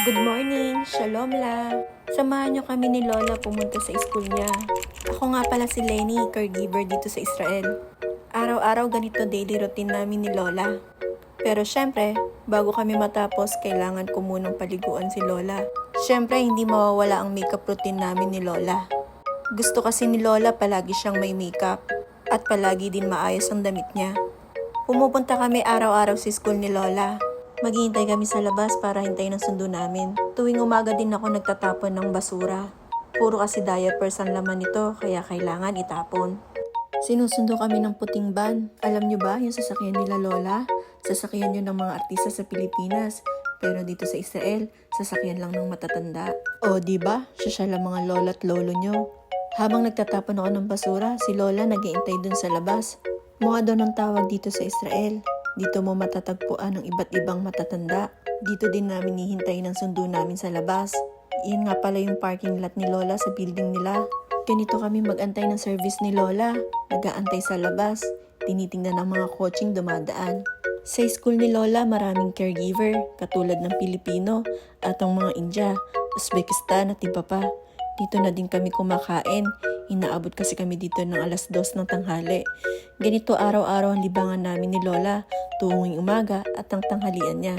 Good morning! Shalom la! Samahan niyo kami ni Lola pumunta sa school niya. Ako nga pala si Lenny, caregiver dito sa Israel. Araw-araw ganito daily routine namin ni Lola. Pero syempre, bago kami matapos, kailangan ko munang paliguan si Lola. Syempre, hindi mawawala ang makeup routine namin ni Lola. Gusto kasi ni Lola palagi siyang may makeup at palagi din maayos ang damit niya. Pumupunta kami araw-araw sa school ni Lola. Maghihintay kami sa labas para hintayin ang sundo namin. Tuwing umaga din ako nagtatapon ng basura. Puro kasi diapers ang laman nito, kaya kailangan itapon. Sinusundo kami ng puting van. Alam nyo ba yung sasakyan nila Lola? Sasakyan yun ng mga artista sa Pilipinas. Pero dito sa Israel, sasakyan lang ng matatanda. O diba? Siya lang mga lola at lolo nyo. Habang nagtatapon ako ng basura, si Lola nag-iintay dun sa labas. Mukha daw ng tawag dito sa Israel. Dito mo matatagpuan ng iba't ibang matatanda. Dito din namin hihintay ng sundo namin sa labas. Yan nga pala yung parking lot ni Lola sa building nila. Ganito kami mag-antay ng service ni Lola. Nag-aantay sa labas. Tinitingnan ang mga coaching dumadaan. Sa school ni Lola maraming caregiver, katulad ng Pilipino at ang mga India, Uzbekistan at iba pa. Dito na din kami kumakain. Inaabot kasi kami dito ng 2:00 ng tanghali. Ganito araw-araw ang libangan namin ni Lola, tuwing umaga at ang tanghalian niya.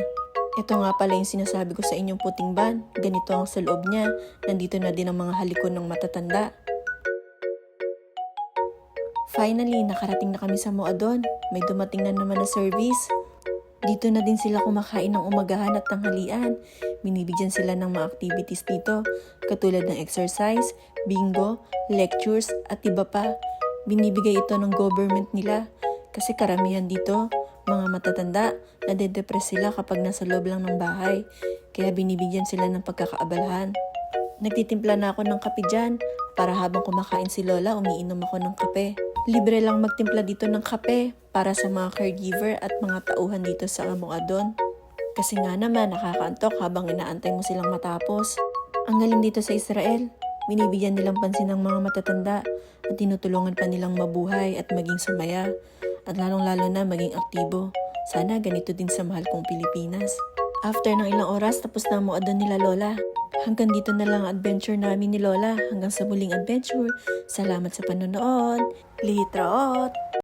Ito nga pala yung sinasabi ko sa inyong puting van. Ganito ang sa loob niya. Nandito na din ang mga halikon ng matatanda. Finally, nakarating na kami sa Moadon. May dumating na naman na service. Dito na din sila kumakain ng umagahan at tanghalian. Binibigyan sila ng mga activities dito, katulad ng exercise, bingo, lectures, at iba pa. Binibigay ito ng government nila kasi karamihan dito, mga matatanda, nade-depress sila kapag nasa loob lang ng bahay. Kaya binibigyan sila ng pagkakaabalahan. Nagtitimpla na ako ng kape dyan para habang kumakain si Lola, umiinom ako ng kape. Libre lang magtimpla dito ng kape para sa mga caregiver at mga tauhan dito sa Moadon. Kasi nga naman nakakaantok habang inaantay mo silang matapos. Ang galing dito sa Israel, binibigyan nilang pansin ng mga matatanda at tinutulungan pa nilang mabuhay at maging sumaya at lalong-lalo na maging aktibo. Sana ganito din sa mahal kong Pilipinas. After ng ilang oras, tapos na ang Moadon nila Lola. Hanggang dito na lang ang adventure namin ni Lola. Hanggang sa muling adventure. Salamat sa panonood. Litraot!